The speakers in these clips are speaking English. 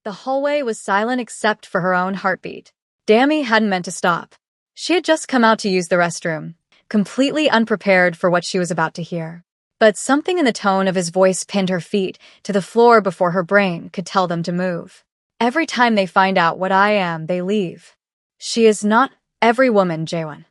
The hallway was silent except for her own heartbeat. Dammy hadn't meant to stop. She had just come out to use the restroom, completely unprepared for what she was about to hear. But something in the tone of his voice pinned her feet to the floor before her brain could tell them to move. Every time they find out what I am, they leave. She is not every woman, Jaewon.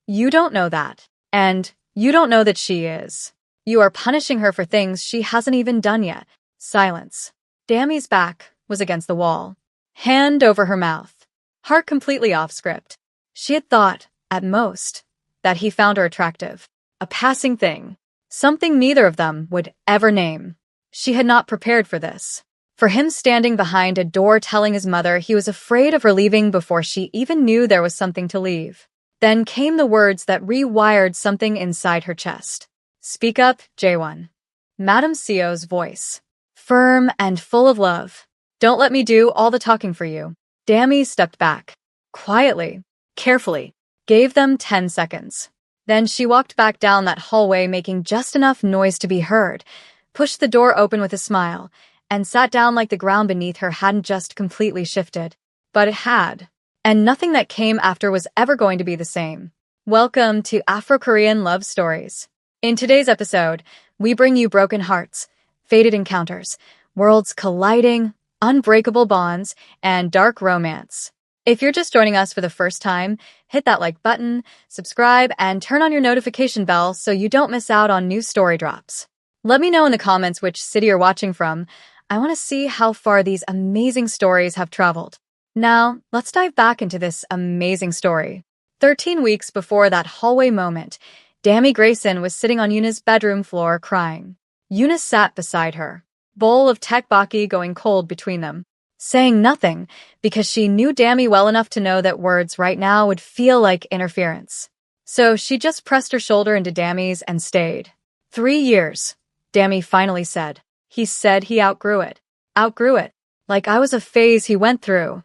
You don't know that. And you don't know that she is. You are punishing her for things she hasn't even done yet. Silence. Dammy's back was against the wall, hand over her mouth, heart completely off script. She had thought, at most, that he found her attractive. A passing thing. Something neither of them would ever name. She had not prepared for this. For him standing behind a door telling his mother he was afraid of her leaving before she even knew there was something to leave. Then came the words that rewired something inside her chest. Speak up, Jaewon. Madame Seo's voice. Firm and full of love. Don't let me do all the talking for you. Dammy stepped back. Quietly, carefully, gave them 10 seconds. Then she walked back down that hallway making just enough noise to be heard, pushed the door open with a smile, and sat down like the ground beneath her hadn't just completely shifted. But it had. And nothing that came after was ever going to be the same. Welcome to Afro-Korean Love Stories. In today's episode, we bring you broken hearts, fated encounters, worlds colliding, unbreakable bonds, and dark romance. If you're just joining us for the first time, hit that like button, subscribe, and turn on your notification bell so you don't miss out on new story drops. Let me know in the comments which city you're watching from. I want to see how far these amazing stories have traveled. Now, let's dive back into this amazing story. 13 weeks before that hallway moment, Dammy Grayson was sitting on Yuna's bedroom floor crying. Yuna sat beside her, bowl of tteokbokki going cold between them, saying nothing because she knew Dammy well enough to know that words right now would feel like interference. So she just pressed her shoulder into Dammy's and stayed. 3 years, Dammy finally said. He said he outgrew it. Outgrew it. Like I was a phase he went through.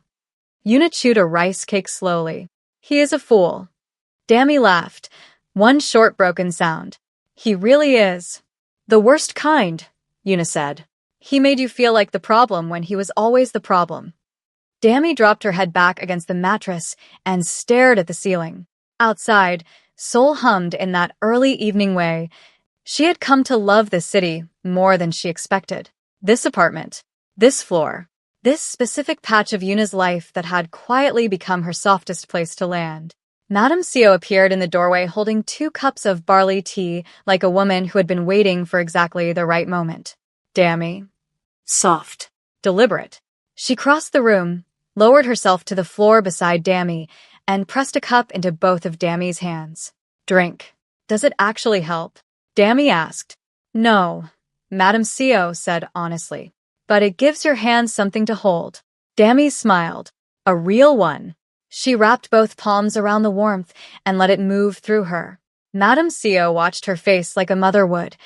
Yuna chewed a rice cake slowly. He is a fool. Dammy laughed. One short broken sound. He really is. The worst kind, Yuna said. He made you feel like the problem when he was always the problem. Dammy dropped her head back against the mattress and stared at the ceiling. Outside, Seoul hummed in that early evening way. She had come to love this city more than she expected. This apartment, this floor, this specific patch of Yuna's life that had quietly become her softest place to land. Madame Seo appeared in the doorway holding 2 cups of barley tea like a woman who had been waiting for exactly the right moment. Dammy. Soft. Deliberate. She crossed the room, lowered herself to the floor beside Dammy, and pressed a cup into both of Dammy's hands. Drink. Does it actually help? Dammy asked. No, Madame Seo said honestly. But it gives your hands something to hold. Dammy smiled. A real one. She wrapped both palms around the warmth and let it move through her. Madame Seo watched her face like a mother would,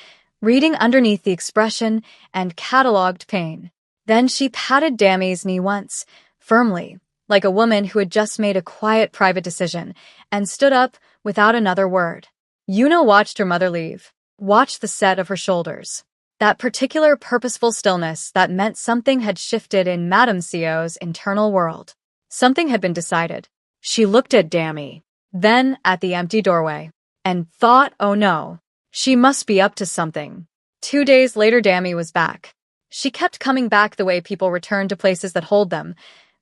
reading underneath the expression and catalogued pain. Then she patted Dammy's knee once, firmly, like a woman who had just made a quiet private decision, and stood up without another word. Yuna watched her mother leave, watched the set of her shoulders. That particular purposeful stillness that meant something had shifted in Madame Seo's internal world. Something had been decided. She looked at Dammy, then at the empty doorway, and thought, oh no, she must be up to something. 2 days later, Dammy was back. She kept coming back the way people return to places that hold them,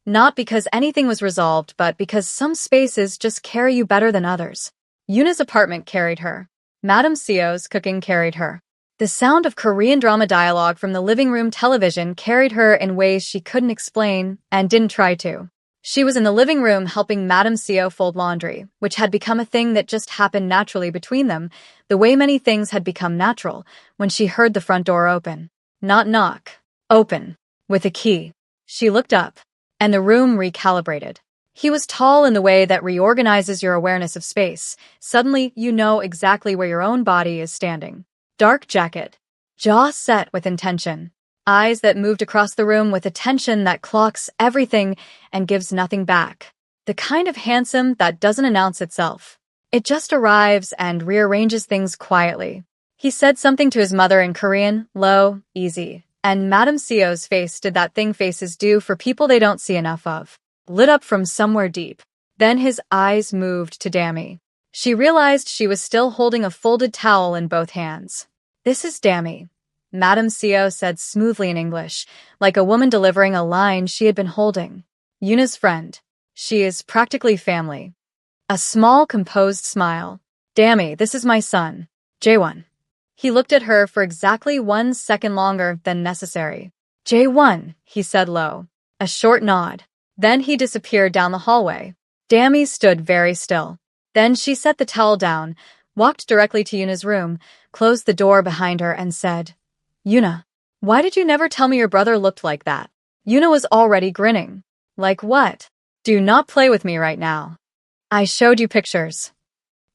not because anything was resolved, but because some spaces just carry you better than others. Yuna's apartment carried her. Madame Seo's cooking carried her. The sound of Korean drama dialogue from the living room television carried her in ways she couldn't explain and didn't try to. She was in the living room helping Madame Seo fold laundry, which had become a thing that just happened naturally between them, the way many things had become natural, when she heard the front door open. Not knock. Open. With a key. She looked up, and the room recalibrated. He was tall in the way that reorganizes your awareness of space. Suddenly, you know exactly where your own body is standing. Dark jacket. Jaw set with intention. Eyes that moved across the room with attention that clocks everything and gives nothing back. The kind of handsome that doesn't announce itself. It just arrives and rearranges things quietly. He said something to his mother in Korean, low, easy, And Madame Sio's face did that thing faces do for people they don't see enough of. Lit up from somewhere deep. Then his eyes moved to Dammy. She realized she was still holding a folded towel in both hands. "This is Dammy," Madame Sio said smoothly in English, like a woman delivering a line she had been holding. "Yuna's friend. She is practically family." A small, composed smile. "Dammy, this is my son, J1. He looked at her for exactly 1 second longer than necessary. "J1, he said low. A short nod. Then he disappeared down the hallway. Dammy stood very still. Then she set the towel down, walked directly to Yuna's room, closed the door behind her and said, "Yuna, why did you never tell me your brother looked like that?" Yuna was already grinning. "Like what? Do not play with me right now. I showed you pictures.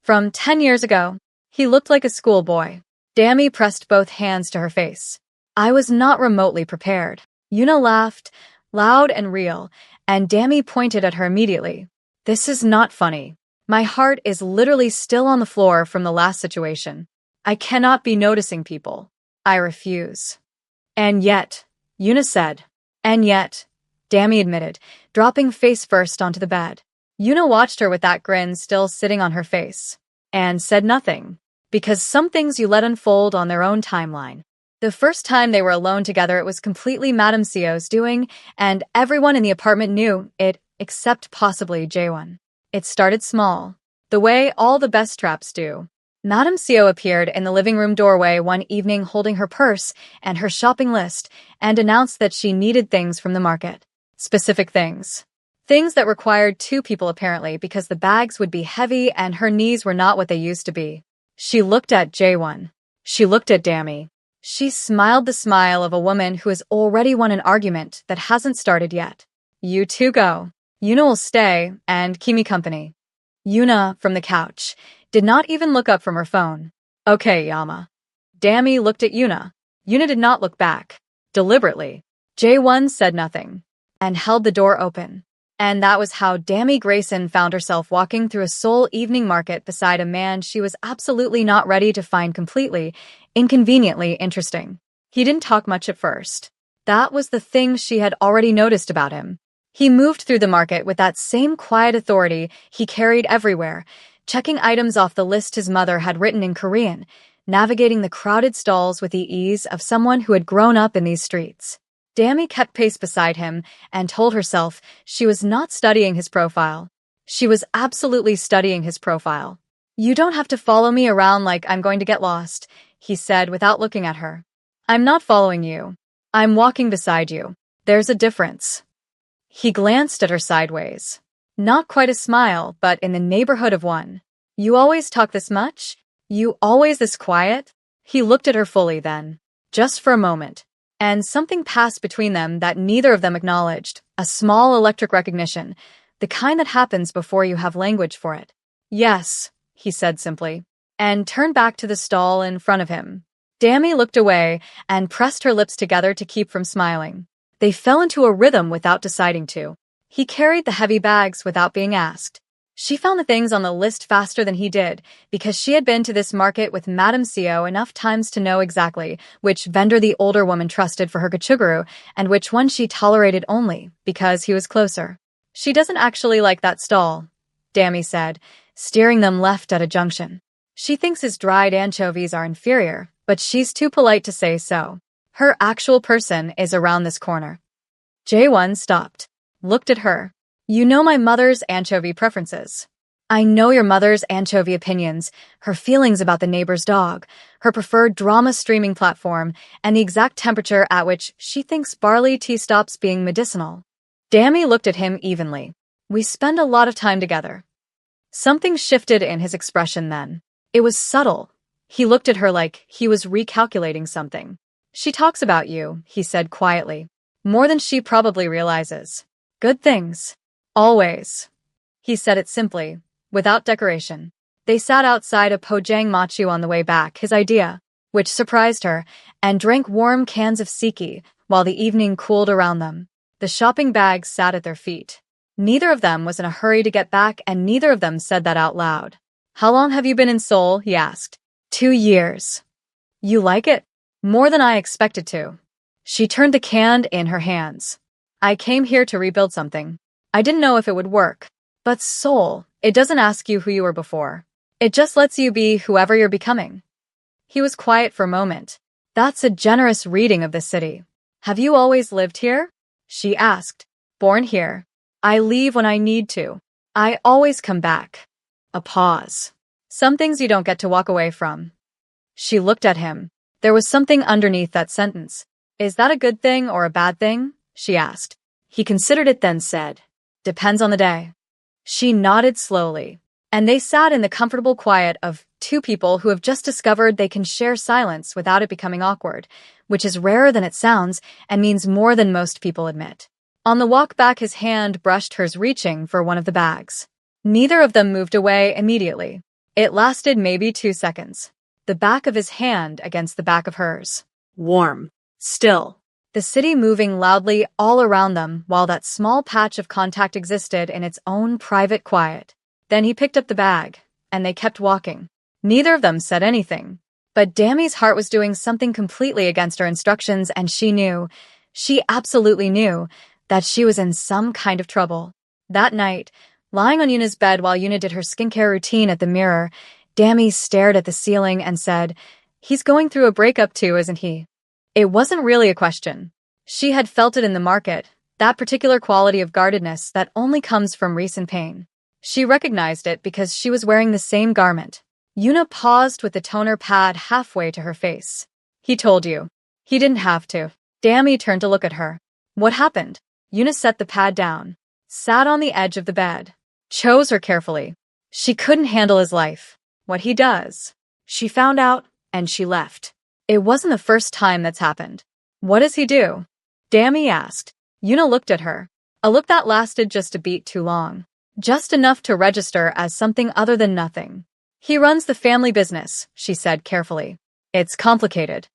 From 10 years ago. He looked like a schoolboy." Dammy pressed both hands to her face. "I was not remotely prepared." Yuna laughed, loud and real, and Dammy pointed at her immediately. "This is not funny. My heart is literally still on the floor from the last situation. I cannot be noticing people. I refuse." "And yet," Yuna said. "And yet," Dammy admitted, dropping face first onto the bed. Yuna watched her with that grin still sitting on her face, and said nothing, because some things you let unfold on their own timeline. The first time they were alone together, it was completely Madame Sio's doing, and everyone in the apartment knew it, except possibly Jaewon. It started small, the way all the best traps do. Madame Sio appeared in the living room doorway one evening holding her purse and her shopping list and announced that she needed things from the market. Specific things. Things that required 2 people apparently because the bags would be heavy and her knees were not what they used to be. She looked at Jaewon. She looked at Dammy. She smiled the smile of a woman who has already won an argument that hasn't started yet. "You two go. Yuna will stay and keep me company." Yuna, from the couch, did not even look up from her phone. "Okay, Yama." Dammy looked at Yuna. Yuna did not look back. Deliberately. Jaewon said nothing and held the door open. And that was how Dammy Grayson found herself walking through a Seoul evening market beside a man she was absolutely not ready to find completely, inconveniently interesting. He didn't talk much at first. That was the thing she had already noticed about him. He moved through the market with that same quiet authority he carried everywhere, checking items off the list his mother had written in Korean, navigating the crowded stalls with the ease of someone who had grown up in these streets. Dammy kept pace beside him and told herself she was not studying his profile. She was absolutely studying his profile. "You don't have to follow me around like I'm going to get lost," he said without looking at her. "I'm not following you. I'm walking beside you. There's a difference." He glanced at her sideways. Not quite a smile, but in the neighborhood of one. "You always talk this much? You always this quiet?" He looked at her fully then, just for a moment. And something passed between them that neither of them acknowledged, a small electric recognition, the kind that happens before you have language for it. "Yes," he said simply, and turned back to the stall in front of him. Dammy looked away and pressed her lips together to keep from smiling. They fell into a rhythm without deciding to. He carried the heavy bags without being asked. She found the things on the list faster than he did, because she had been to this market with Madame Sio enough times to know exactly which vendor the older woman trusted for her gochujang and which one she tolerated only because he was closer. "She doesn't actually like that stall," Dammy said, steering them left at a junction. "She thinks his dried anchovies are inferior, but she's too polite to say so. Her actual person is around this corner." Jaewon stopped, looked at her. "You know my mother's anchovy preferences. I know your mother's anchovy opinions, her feelings about the neighbor's dog, her preferred drama streaming platform, and the exact temperature at which she thinks barley tea stops being medicinal." Dammy looked at him evenly. "We spend a lot of time together." Something shifted in his expression then. It was subtle. He looked at her like he was recalculating something. "She talks about you," he said quietly. "More than she probably realizes. Good things. Always." He said it simply, without decoration. They sat outside a Pojang Machu on the way back, his idea, which surprised her, and drank warm cans of sake while the evening cooled around them. The shopping bags sat at their feet. Neither of them was in a hurry to get back, and neither of them said that out loud. "How long have you been in Seoul?" he asked. 2 years. "You like it?" "More than I expected to." She turned the can in her hands. I came here to rebuild something. I didn't know if it would work. But soul, it doesn't ask you who you were before. It just lets you be whoever you're becoming. He was quiet for a moment. That's a generous reading of this city. Have you always lived here? She asked. Born here. I leave when I need to. I always come back. A pause. Some things you don't get to walk away from. She looked at him. There was something underneath that sentence. Is that a good thing or a bad thing? She asked. He considered it, then said, depends on the day. She nodded slowly, and they sat in the comfortable quiet of two people who have just discovered they can share silence without it becoming awkward, which is rarer than it sounds and means more than most people admit. On the walk back, his hand brushed hers, reaching for one of the bags. Neither of them moved away immediately. It lasted maybe 2 seconds. The back of his hand against the back of hers. Warm. Still. The city moving loudly all around them while that small patch of contact existed in its own private quiet. Then he picked up the bag, and they kept walking. Neither of them said anything. But Dammy's heart was doing something completely against her instructions, and she absolutely knew, that she was in some kind of trouble. That night, lying on Yuna's bed while Yuna did her skincare routine at the mirror, Dammy stared at the ceiling and said, he's going through a breakup too, isn't he? It wasn't really a question. She had felt it in the market, that particular quality of guardedness that only comes from recent pain. She recognized it because she was wearing the same garment. Yuna paused with the toner pad halfway to her face. He told you. He didn't have to. Dammy turned to look at her. What happened? Yuna set the pad down, sat on the edge of the bed, chose her carefully. She couldn't handle his life. What he does. She found out, and she left. It wasn't the first time that's happened. What does he do? Dammy asked. Yuna looked at her. A look that lasted just a beat too long. Just enough to register as something other than nothing. He runs the family business, she said carefully. It's complicated.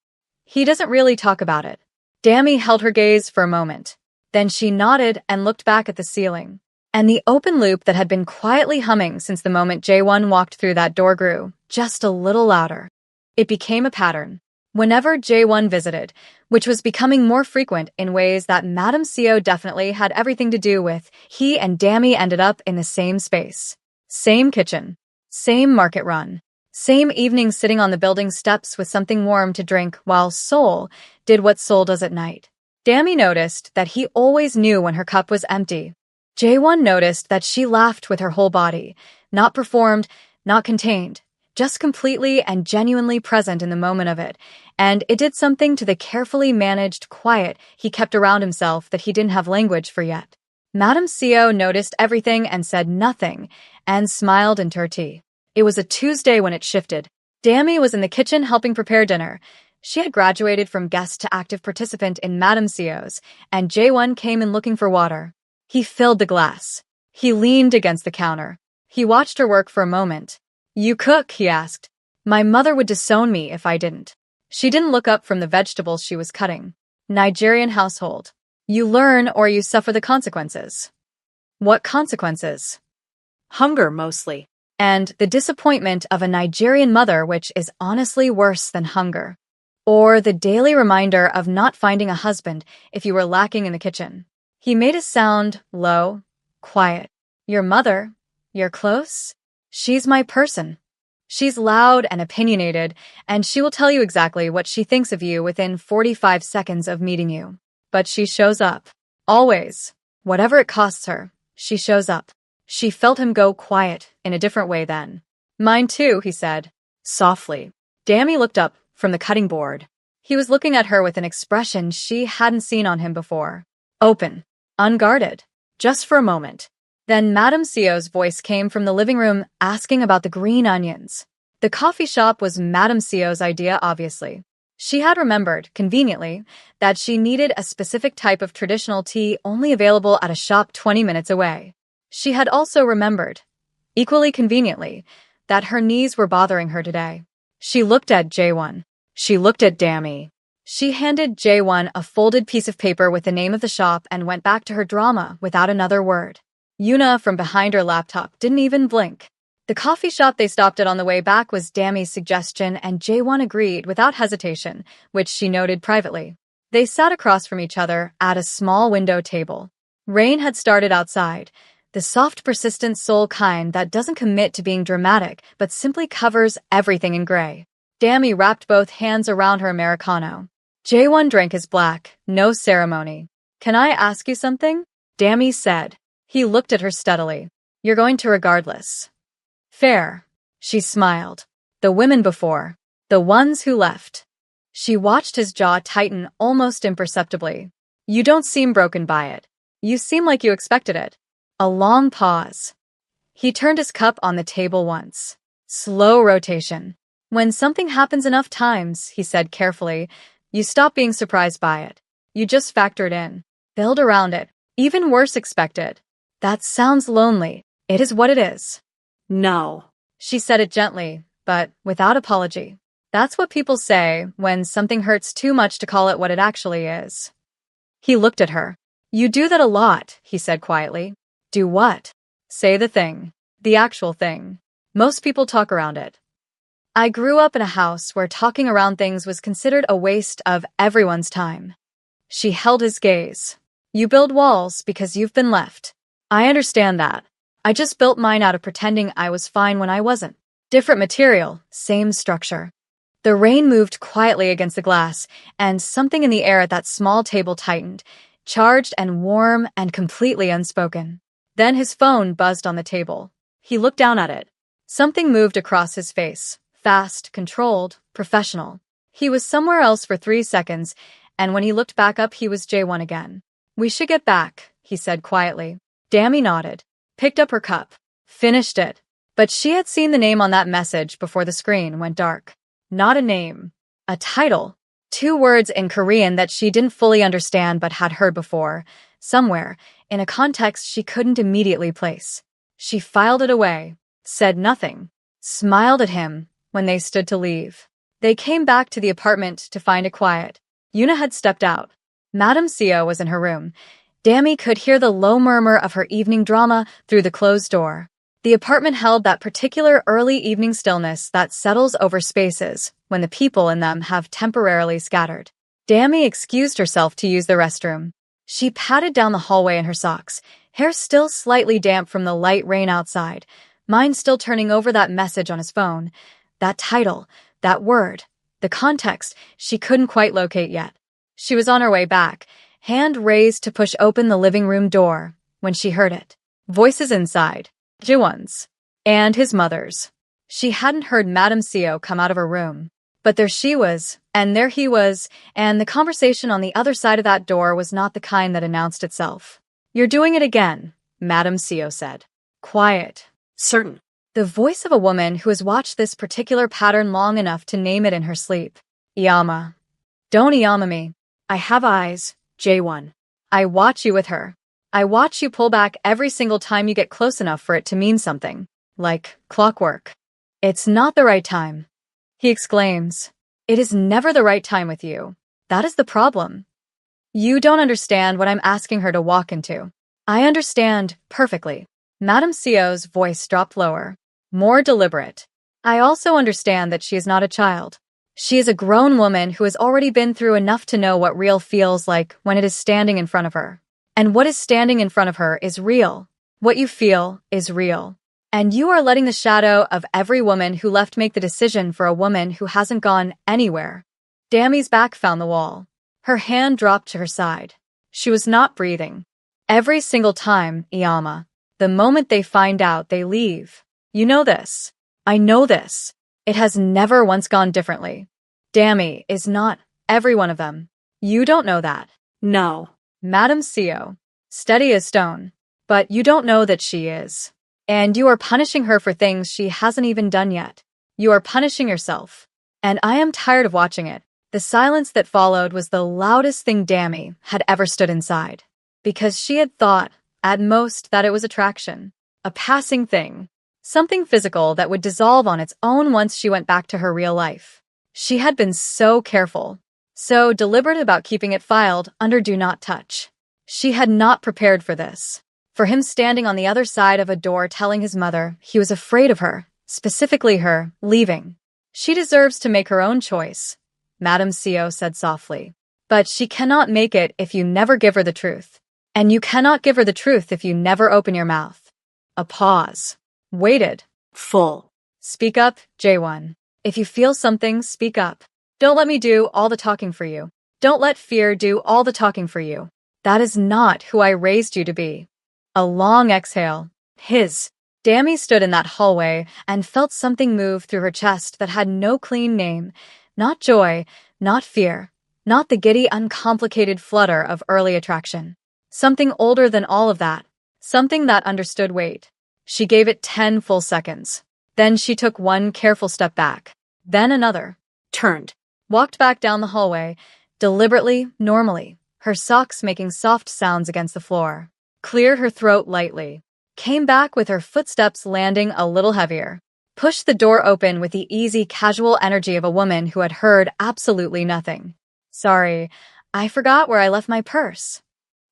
He doesn't really talk about it. Dammy held her gaze for a moment. Then she nodded and looked back at the ceiling. And the open loop that had been quietly humming since the moment Jaewon walked through that door grew, just a little louder. It became a pattern. Whenever Jaewon visited, which was becoming more frequent in ways that Madame Seo definitely had everything to do with, he and Dammy ended up in the same space. Same kitchen. Same market run. Same evening sitting on the building steps with something warm to drink while Seoul did what Seoul does at night. Dammy noticed that he always knew when her cup was empty. Jaewon noticed that she laughed with her whole body, not performed, not contained, just completely and genuinely present in the moment of it, and it did something to the carefully managed quiet he kept around himself that he didn't have language for yet. Madame Seo noticed everything and said nothing, and smiled into her tea. It was a Tuesday when it shifted. Dammy was in the kitchen helping prepare dinner. She had graduated from guest to active participant in Madame Seo's, and Jaewon came in looking for water. He filled the glass. He leaned against the counter. He watched her work for a moment. You cook? He asked. My mother would disown me if I didn't. She didn't look up from the vegetables she was cutting. Nigerian household. You learn or you suffer the consequences. What consequences? Hunger, mostly. And the disappointment of a Nigerian mother, which is honestly worse than hunger. Or the daily reminder of not finding a husband if you were lacking in the kitchen. He made a sound, low, quiet. Your mother? You're close? She's my person. She's loud and opinionated, and she will tell you exactly what she thinks of you within 45 seconds of meeting you. But she shows up. Always. Whatever it costs her, she shows up. She felt him go quiet in a different way then. Mine too, he said, softly. Dammy looked up from the cutting board. He was looking at her with an expression she hadn't seen on him before. Open. Unguarded. Just for a moment. Then Madame Seo's voice came from the living room asking about the green onions. The coffee shop was Madame Seo's idea, obviously. She had remembered, conveniently, that she needed a specific type of traditional tea only available at a shop 20 minutes away. She had also remembered, equally conveniently, that her knees were bothering her today. She looked at Jaewon. She looked at Dammy. She handed Jaewon a folded piece of paper with the name of the shop and went back to her drama without another word. Yuna, from behind her laptop, didn't even blink. The coffee shop they stopped at on the way back was Dammy's suggestion, and Jaewon agreed without hesitation, which she noted privately. They sat across from each other at a small window table. Rain had started outside, the soft, persistent soul kind that doesn't commit to being dramatic but simply covers everything in gray. Dammy wrapped both hands around her Americano. J1 drank his black, no ceremony. "Can I ask you something?" Dammy said. He looked at her steadily. "You're going to regardless." "Fair." She smiled. "The women before. The ones who left." She watched his jaw tighten almost imperceptibly. "You don't seem broken by it. You seem like you expected it." A long pause. He turned his cup on the table once. Slow rotation. "When something happens enough times," he said carefully, "you stop being surprised by it. You just factor it in. Build around it. Even worse, expect it." "That sounds lonely." "It is what it is." "No." She said it gently, but without apology. "That's what people say when something hurts too much to call it what it actually is." He looked at her. "You do that a lot," he said quietly. "Do what?" "Say the thing. The actual thing. Most people talk around it." "I grew up in a house where talking around things was considered a waste of everyone's time." She held his gaze. "You build walls because you've been left. I understand that. I just built mine out of pretending I was fine when I wasn't. Different material, same structure." The rain moved quietly against the glass, and something in the air at that small table tightened, charged and warm and completely unspoken. Then his phone buzzed on the table. He looked down at it. Something moved across his face, fast, controlled, professional. He was somewhere else for 3 seconds, and when he looked back up, he was J1 again. "We should get back," he said quietly. Dammy nodded, picked up her cup, finished it. But she had seen the name on that message before the screen went dark. Not a name. A title. 2 words in Korean that she didn't fully understand but had heard before, somewhere, in a context she couldn't immediately place. She filed it away, said nothing, smiled at him when they stood to leave. They came back to the apartment to find it quiet. Yuna had stepped out. Madame Seo was in her room. Dammy could hear the low murmur of her evening drama through the closed door. The apartment held that particular early evening stillness that settles over spaces when the people in them have temporarily scattered. Dammy excused herself to use the restroom. She padded down the hallway in her socks, hair still slightly damp from the light rain outside, mind still turning over that message on his phone. That title, that word, the context she couldn't quite locate yet. She was on her way back, hand raised to push open the living room door, when she heard it. Voices inside. Jiwon's. And his mother's. She hadn't heard Madame Seo come out of her room. But there she was, and there he was, and the conversation on the other side of that door was not the kind that announced itself. "You're doing it again," Madame Seo said. Quiet. "Certain." The voice of a woman who has watched this particular pattern long enough to name it in her sleep. "Iyama. Don't Iyama me. I have eyes, J1. I watch you with her. I watch you pull back every single time you get close enough for it to mean something. Like clockwork. It's not the right time." He exclaims. "It is never the right time with you. That is the problem. You don't understand what I'm asking her to walk into." "I understand perfectly." Madame Seo's voice dropped lower, more deliberate. "I also understand that she is not a child. She is a grown woman who has already been through enough to know what real feels like when it is standing in front of her. And what is standing in front of her is real. What you feel is real. And you are letting the shadow of every woman who left make the decision for a woman who hasn't gone anywhere." Dammy's back found the wall. Her hand dropped to her side. She was not breathing. "Every single time, Iyama. The moment they find out, they leave. You know this. I know this. It has never once gone differently. Dammy is not every one of them. You don't know that." "No." Madame Seo, steady as stone. "But you don't know that she is. And you are punishing her for things she hasn't even done yet. You are punishing yourself. And I am tired of watching it." The silence that followed was the loudest thing Dammy had ever stood inside. Because she had thought, at most, that it was attraction. A passing thing. Something physical that would dissolve on its own once she went back to her real life. She had been so careful. So deliberate about keeping it filed under Do Not Touch. She had not prepared for this. For him standing on the other side of a door telling his mother he was afraid of her, specifically her, leaving. "She deserves to make her own choice," Madame Seo said softly. But she cannot make it if you never give her the truth. And you cannot give her the truth if you never open your mouth. A pause. Waited. Full. Speak up, J1. If you feel something, speak up. Don't let me do all the talking for you. Don't let fear do all the talking for you. That is not who I raised you to be. A long exhale. Dammy stood in that hallway and felt something move through her chest that had no clean name. Not joy, not fear, not the giddy, uncomplicated flutter of early attraction. Something older than all of that. Something that understood weight. She gave it 10 full seconds. Then she took one careful step back. Then another. Turned. Walked back down the hallway, deliberately, normally, her socks making soft sounds against the floor. Cleared her throat lightly. Came back with her footsteps landing a little heavier. Pushed the door open with the easy, casual energy of a woman who had heard absolutely nothing. Sorry, I forgot where I left my purse.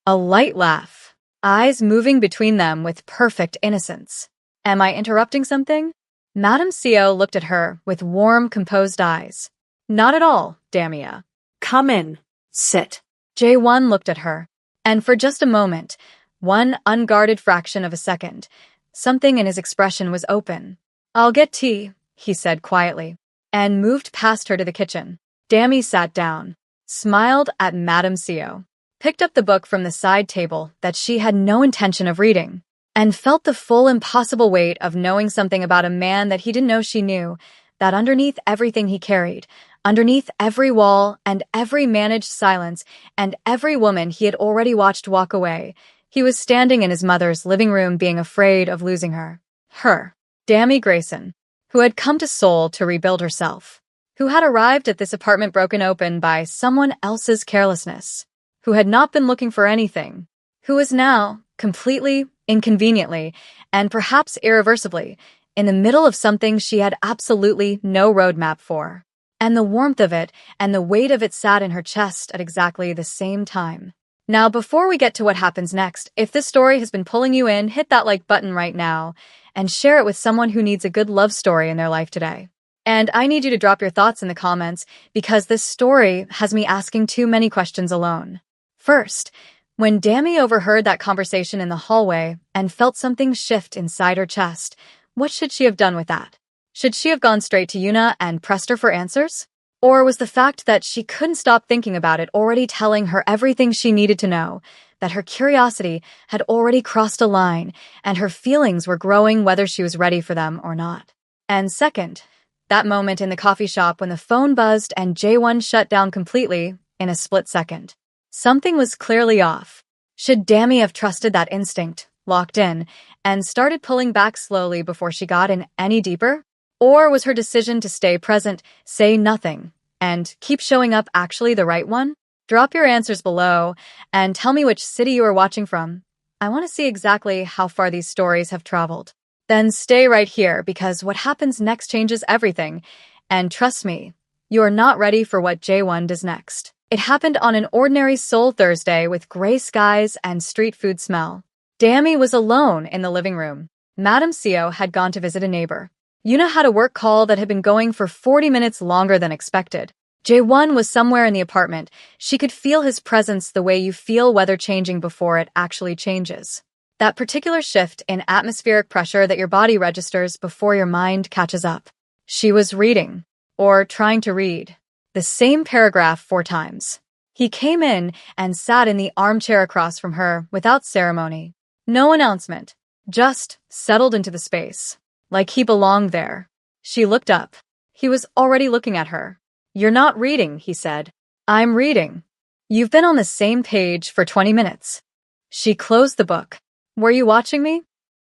A light laugh. Eyes moving between them with perfect innocence. Am I interrupting something? Madame Co looked at her with warm, composed eyes. Not at all, Damia. Come in. Sit. J1 looked at her, and for just a moment, one unguarded fraction of a second, something in his expression was open. I'll get tea, he said quietly, and moved past her to the kitchen. Dammy sat down, smiled at Madame Co, picked up the book from the side table that she had no intention of reading, and felt the full impossible weight of knowing something about a man that he didn't know she knew, that underneath everything he carried, underneath every wall and every managed silence and every woman he had already watched walk away, he was standing in his mother's living room being afraid of losing her. Her, Dammy Grayson, who had come to Seoul to rebuild herself, who had arrived at this apartment broken open by someone else's carelessness, who had not been looking for anything, who was now, completely, inconveniently, and perhaps irreversibly, in the middle of something she had absolutely no roadmap for. And the warmth of it and the weight of it sat in her chest at exactly the same time. Now, before we get to what happens next, if this story has been pulling you in, hit that like button right now and share it with someone who needs a good love story in their life today. And I need you to drop your thoughts in the comments because this story has me asking too many questions alone. First, when Dammy overheard that conversation in the hallway and felt something shift inside her chest, what should she have done with that? Should she have gone straight to Yuna and pressed her for answers? Or was the fact that she couldn't stop thinking about it already telling her everything she needed to know, that her curiosity had already crossed a line and her feelings were growing whether she was ready for them or not? And second, that moment in the coffee shop when the phone buzzed and J1 shut down completely in a split second. Something was clearly off. Should Dammy have trusted that instinct, locked in, and started pulling back slowly before she got in any deeper? Or was her decision to stay present, say nothing, and keep showing up actually the right one? Drop your answers below and tell me which city you are watching from. I want to see exactly how far these stories have traveled. Then stay right here because what happens next changes everything. And trust me, you are not ready for what J1 does next. It happened on an ordinary Seoul Thursday with gray skies and street food smell. Dammy was alone in the living room. Madame Co had gone to visit a neighbor. Yuna had a work call that had been going for 40 minutes longer than expected. J1 was somewhere in the apartment. She could feel his presence the way you feel weather changing before it actually changes. That particular shift in atmospheric pressure that your body registers before your mind catches up. She was reading, or trying to read, the same paragraph 4 times. He came in and sat in the armchair across from her without ceremony. No announcement, just settled into the space. Like he belonged there. She looked up. He was already looking at her. You're not reading, he said. I'm reading. You've been on the same page for 20 minutes. She closed the book. Were you watching me?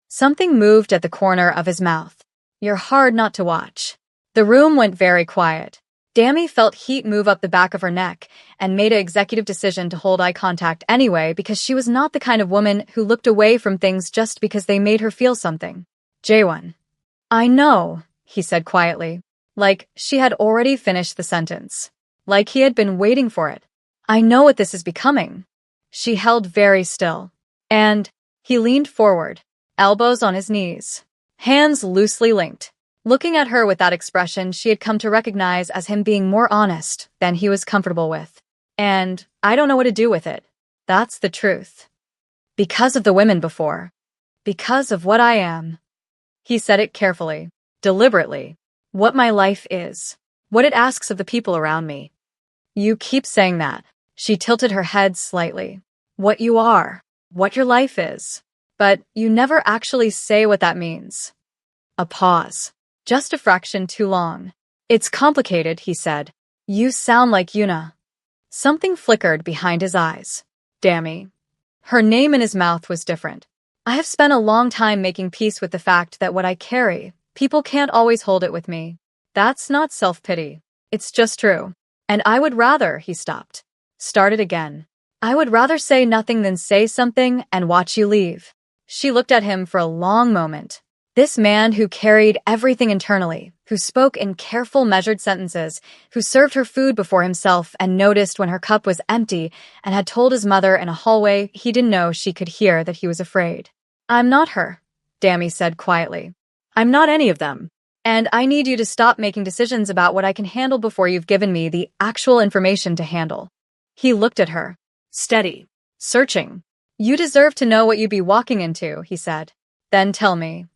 Something moved at the corner of his mouth. You're hard not to watch. The room went very quiet. Dammy felt heat move up the back of her neck and made an executive decision to hold eye contact anyway because she was not the kind of woman who looked away from things just because they made her feel something. J1. I know, he said quietly, like she had already finished the sentence, like he had been waiting for it. I know what this is becoming. She held very still, and he leaned forward, elbows on his knees, hands loosely linked, looking at her with that expression she had come to recognize as him being more honest than he was comfortable with. And I don't know what to do with it. That's the truth. Because of the women before. Because of what I am. He said it carefully, deliberately. What my life is. What it asks of the people around me. You keep saying that. She tilted her head slightly. What you are. What your life is. But you never actually say what that means. A pause. Just a fraction too long. It's complicated, he said. You sound like Yuna. Something flickered behind his eyes. Dammy. Her name in his mouth was different. I have spent a long time making peace with the fact that what I carry, people can't always hold it with me. That's not self-pity. It's just true. And I would rather, he stopped. Started again. I would rather say nothing than say something and watch you leave. She looked at him for a long moment. This man who carried everything internally, who spoke in careful, measured sentences, who served her food before himself and noticed when her cup was empty and had told his mother in a hallway he didn't know she could hear that he was afraid. I'm not her, Dammy said quietly. I'm not any of them. And I need you to stop making decisions about what I can handle before you've given me the actual information to handle. He looked at her. Steady. Searching. You deserve to know what you'd be walking into, he said. Then tell me.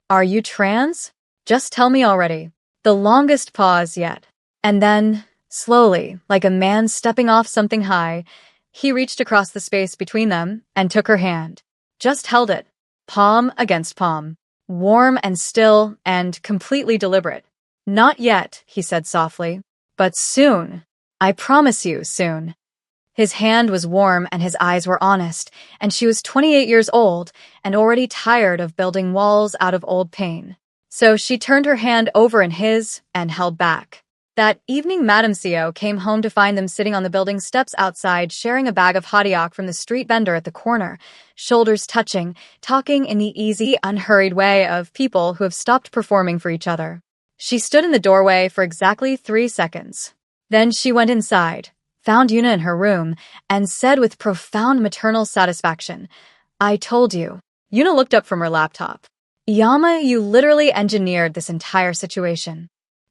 Are you trans? Just tell me already. The longest pause yet. And then, slowly, like a man stepping off something high, he reached across the space between them and took her hand. Just held it. Palm against palm. Warm and still and completely deliberate. Not yet, he said softly. But soon. I promise you, soon. His hand was warm and his eyes were honest, and she was 28 years old and already tired of building walls out of old pain. So she turned her hand over in his and held back. That evening, Madame Co came home to find them sitting on the building steps outside, sharing a bag of hadiak from the street vendor at the corner, shoulders touching, talking in the easy, unhurried way of people who have stopped performing for each other. She stood in the doorway for exactly 3 seconds. Then she went inside, found Yuna in her room, and said with profound maternal satisfaction, I told you. Yuna looked up from her laptop. Yama, you literally engineered this entire situation.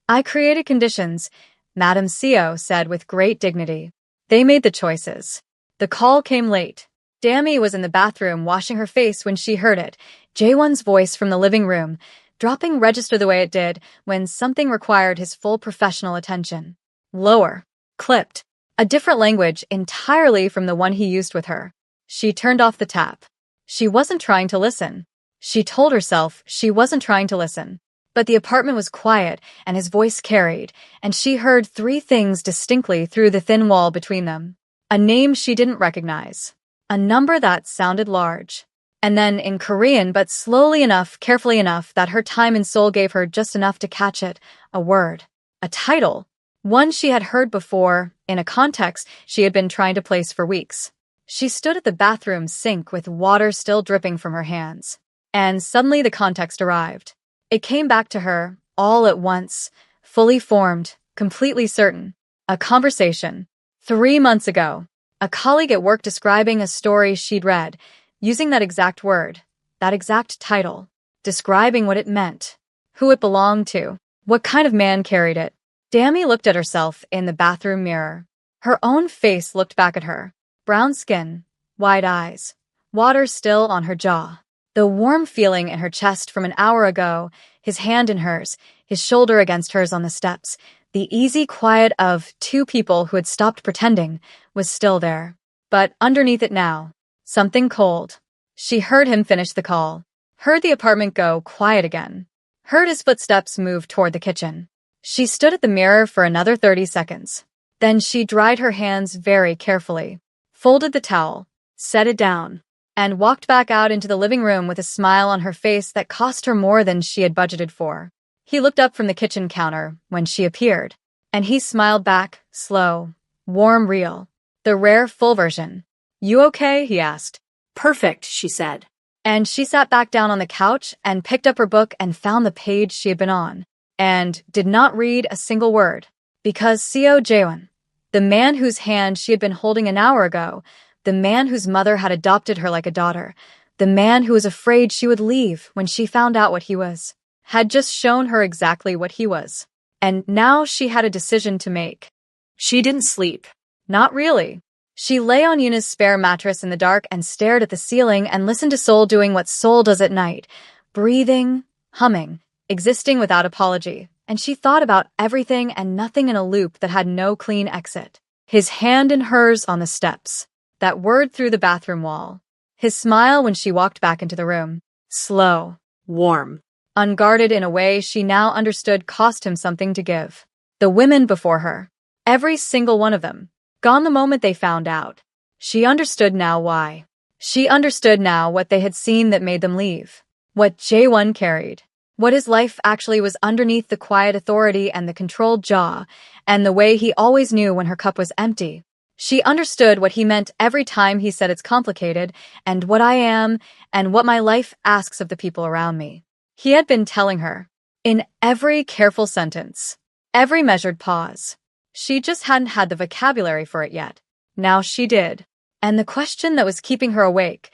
I created conditions, Madame Co said with great dignity. They made the choices. The call came late. Dammy was in the bathroom washing her face when she heard it, Jaewon's voice from the living room, dropping register the way it did when something required his full professional attention. Lower. Clipped. A different language entirely from the one he used with her. She turned off the tap. She wasn't trying to listen. She told herself she wasn't trying to listen. But the apartment was quiet, and his voice carried, and she heard 3 things distinctly through the thin wall between them. A name she didn't recognize. A number that sounded large. And then in Korean, but slowly enough, carefully enough, that her time and soul gave her just enough to catch it. A word. A title. One she had heard before, in a context she had been trying to place for weeks. She stood at the bathroom sink with water still dripping from her hands. And suddenly the context arrived. It came back to her, all at once, fully formed, completely certain. A conversation. 3 months ago. A colleague at work describing a story she'd read, using that exact word, that exact title, describing what it meant, who it belonged to, what kind of man carried it. Dammy looked at herself in the bathroom mirror. Her own face looked back at her. Brown skin, wide eyes, water still on her jaw. The warm feeling in her chest from an hour ago, his hand in hers, his shoulder against hers on the steps, the easy quiet of 2 people who had stopped pretending, was still there. But underneath it now, something cold. She heard him finish the call, heard the apartment go quiet again, heard his footsteps move toward the kitchen. She stood at the mirror for another 30 seconds. Then she dried her hands very carefully, folded the towel, set it down, and walked back out into the living room with a smile on her face that cost her more than she had budgeted for. He looked up from the kitchen counter when she appeared, and he smiled back, slow, warm, real, the rare full version. You okay? He asked. Perfect, she said. And she sat back down on the couch and picked up her book and found the page she had been on, and did not read a single word, because Seo Jaewon, the man whose hand she had been holding an hour ago, the man whose mother had adopted her like a daughter, the man who was afraid she would leave when she found out what he was, had just shown her exactly what he was. And now she had a decision to make. She didn't sleep. Not really. She lay on Yuna's spare mattress in the dark and stared at the ceiling and listened to Soul doing what Soul does at night. Breathing, humming, existing without apology. And she thought about everything and nothing in a loop that had no clean exit. His hand in hers on the steps. That word through the bathroom wall. His smile when she walked back into the room. Slow. Warm. Unguarded in a way she now understood cost him something to give. The women before her. Every single one of them. Gone the moment they found out. She understood now why. She understood now what they had seen that made them leave. What J1 carried. What his life actually was underneath the quiet authority and the controlled jaw, and the way he always knew when her cup was empty. She understood what he meant every time he said it's complicated, and what I am, and what my life asks of the people around me. He had been telling her. In every careful sentence. Every measured pause. She just hadn't had the vocabulary for it yet. Now she did. And the question that was keeping her awake,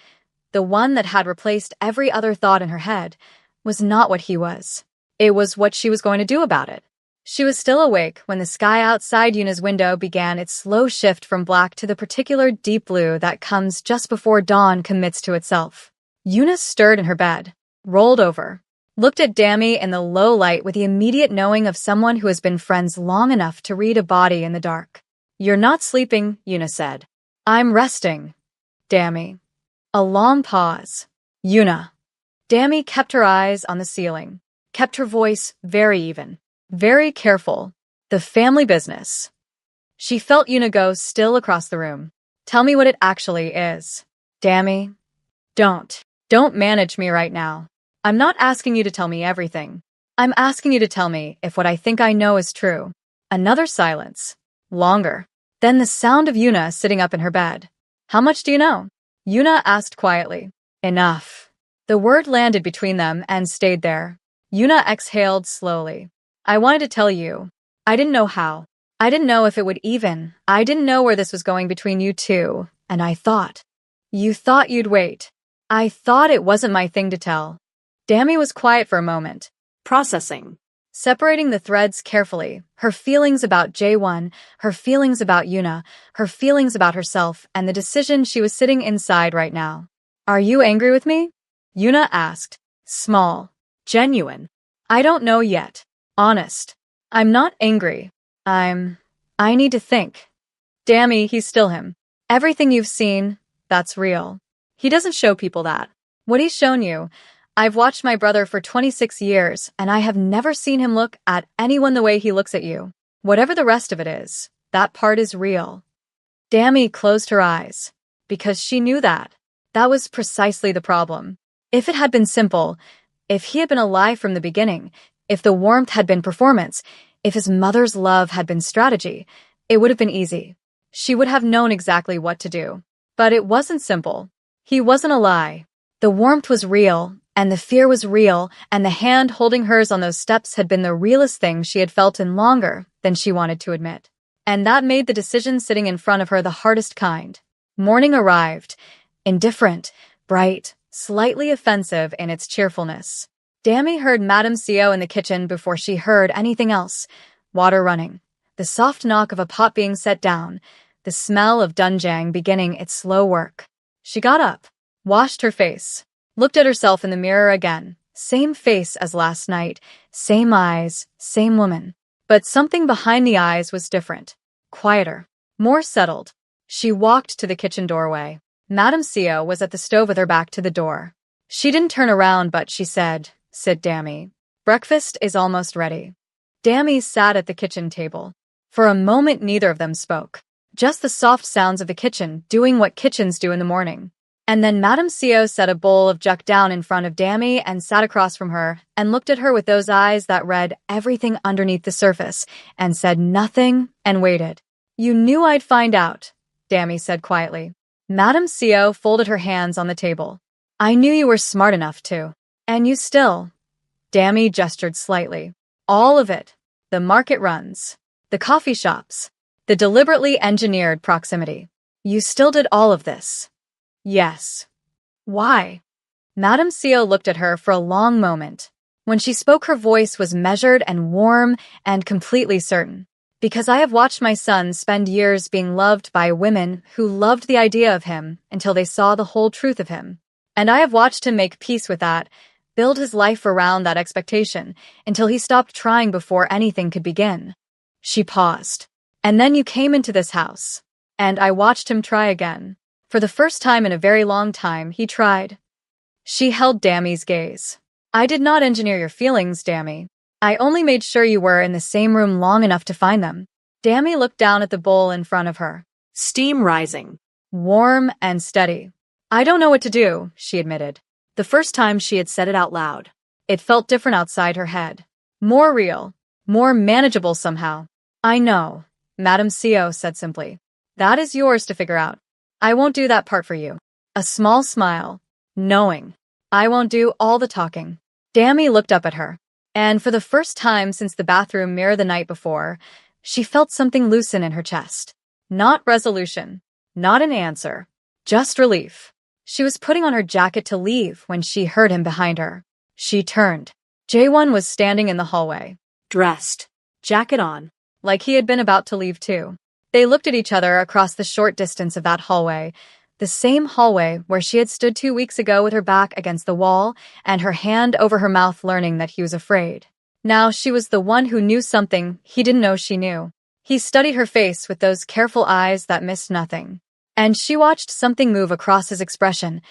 the one that had replaced every other thought in her head, was not what he was. It was what she was going to do about it. She was still awake when the sky outside Yuna's window began its slow shift from black to the particular deep blue that comes just before dawn commits to itself. Yuna stirred in her bed, rolled over, looked at Dammy in the low light with the immediate knowing of someone who has been friends long enough to read a body in the dark. You're not sleeping, Yuna said. I'm resting. Dammy. A long pause. Yuna. Dammy kept her eyes on the ceiling, kept her voice very even. Very careful. The family business. She felt Yuna go still across the room. Tell me what it actually is. Dammy. Don't manage me right now. I'm not asking you to tell me everything. I'm asking you to tell me if what I think I know is true. Another silence. Longer. Then the sound of Yuna sitting up in her bed. How much do you know? Yuna asked quietly. Enough. The word landed between them and stayed there. Yuna exhaled slowly. I wanted to tell you. I didn't know how. I didn't know if it would even. I didn't know where this was going between you two, and I thought. You thought you'd wait. I thought it wasn't my thing to tell. Dammy was quiet for a moment. Processing. Separating the threads carefully, her feelings about J1, her feelings about Yuna, her feelings about herself, and the decision she was sitting inside right now. Are you angry with me? Yuna asked. Small. Genuine. I don't know yet. Honest. I'm not angry. I need to think. Dammy, he's still him. Everything you've seen, that's real. He doesn't show people that. What he's shown you, I've watched my brother for 26 years, and I have never seen him look at anyone the way he looks at you. Whatever the rest of it is, that part is real. Dammy closed her eyes. Because she knew that. That was precisely the problem. If it had been simple, if he had been alive from the beginning, if the warmth had been performance, if his mother's love had been strategy, it would have been easy. She would have known exactly what to do. But it wasn't simple. He wasn't a lie. The warmth was real, and the fear was real, and the hand holding hers on those steps had been the realest thing she had felt in longer than she wanted to admit. And that made the decision sitting in front of her the hardest kind. Morning arrived, indifferent, bright, slightly offensive in its cheerfulness. Dammy heard Madame Co in the kitchen before she heard anything else. Water running. The soft knock of a pot being set down. The smell of doenjang beginning its slow work. She got up, washed her face, looked at herself in the mirror again. Same face as last night, same eyes, same woman. But something behind the eyes was different. Quieter. More settled. She walked to the kitchen doorway. Madame Co was at the stove with her back to the door. She didn't turn around, but she said, Sit, Dammy. Breakfast is almost ready. Dammy sat at the kitchen table. For a moment neither of them spoke. Just the soft sounds of the kitchen doing what kitchens do in the morning. And then Madame Co set a bowl of juk down in front of Dammy and sat across from her and looked at her with those eyes that read everything underneath the surface and said nothing and waited. You knew I'd find out, Dammy said quietly. Madame Co folded her hands on the table. I knew you were smart enough to. And you still. Dammy gestured slightly. All of it. The market runs. The coffee shops. The deliberately engineered proximity. You still did all of this. Yes. Why? Madame Co looked at her for a long moment. When she spoke, her voice was measured and warm and completely certain. Because I have watched my son spend years being loved by women who loved the idea of him until they saw the whole truth of him. And I have watched him make peace with that, build his life around that expectation, until he stopped trying before anything could begin. She paused. And then you came into this house. And I watched him try again. For the first time in a very long time, he tried. She held Dami's gaze. I did not engineer your feelings, Dami. I only made sure you were in the same room long enough to find them. Dami looked down at the bowl in front of her. Steam rising. Warm and steady. I don't know what to do, she admitted. The first time she had said it out loud. It felt different outside her head. More real. More manageable somehow. I know, Madam CO said simply. That is yours to figure out. I won't do that part for you. A small smile. Knowing. I won't do all the talking. Dami looked up at her. And for the first time since the bathroom mirror the night before, she felt something loosen in her chest. Not resolution. Not an answer. Just relief. She was putting on her jacket to leave when she heard him behind her. She turned. J1 was standing in the hallway. Dressed. Jacket on. Like he had been about to leave too. They looked at each other across the short distance of that hallway. The same hallway where she had stood 2 weeks ago with her back against the wall and her hand over her mouth learning that he was afraid. Now she was the one who knew something he didn't know she knew. He studied her face with those careful eyes that missed nothing. And she watched something move across his expression,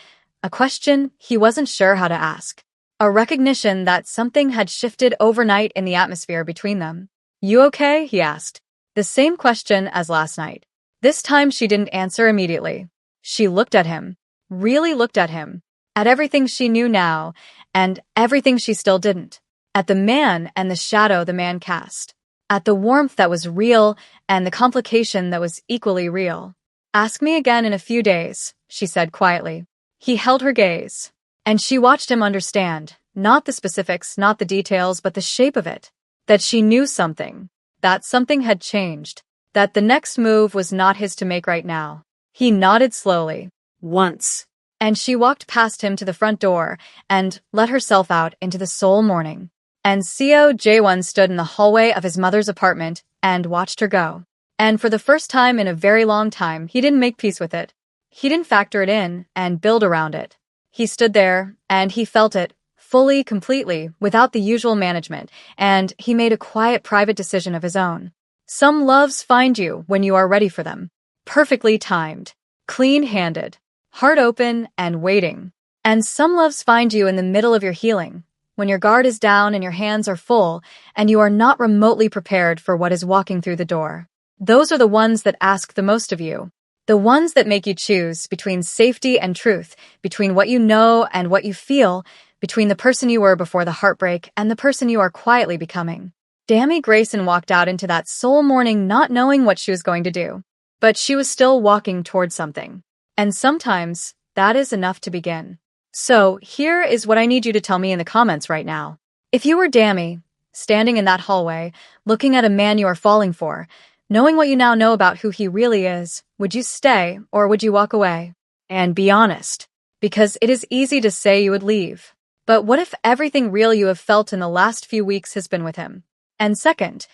a question he wasn't sure how to ask. A recognition that something had shifted overnight in the atmosphere between them. You okay? He asked. The same question as last night. This time she didn't answer immediately. She looked at him, really looked at him, at everything she knew now, and everything she still didn't. At the man and the shadow the man cast. At the warmth that was real and the complication that was equally real. Ask me again in a few days, she said quietly. He held her gaze, and she watched him understand, not the specifics, not the details, but the shape of it. That she knew something, that something had changed, that the next move was not his to make right now. He nodded slowly. Once. And she walked past him to the front door and let herself out into the soul morning. And J1 stood in the hallway of his mother's apartment and watched her go. And for the first time in a very long time, he didn't make peace with it. He didn't factor it in and build around it. He stood there and he felt it, fully, completely, without the usual management, and he made a quiet, private decision of his own. Some loves find you when you are ready for them. Perfectly timed, clean-handed, heart open and waiting. And some loves find you in the middle of your healing, when your guard is down and your hands are full, and you are not remotely prepared for what is walking through the door. Those are the ones that ask the most of you. The ones that make you choose between safety and truth, between what you know and what you feel, between the person you were before the heartbreak and the person you are quietly becoming. Dami Grayson walked out into that soul morning not knowing what she was going to do. But she was still walking towards something. And sometimes, that is enough to begin. So, here is what I need you to tell me in the comments right now. If you were Dami, standing in that hallway, looking at a man you are falling for, knowing what you now know about who he really is, would you stay or would you walk away? And be honest, because it is easy to say you would leave. But what if everything real you have felt in the last few weeks has been with him? And second,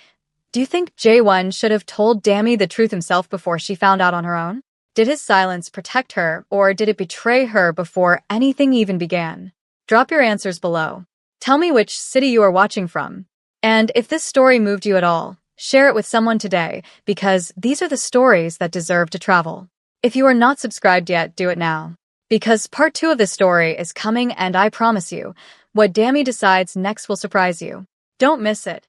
do you think J1 should have told Dami the truth himself before she found out on her own? Did his silence protect her, or did it betray her before anything even began? Drop your answers below. Tell me which city you are watching from. And if this story moved you at all, share it with someone today, because these are the stories that deserve to travel. If you are not subscribed yet, do it now. Because part 2 of this story is coming, and I promise you, what Dami decides next will surprise you. Don't miss it.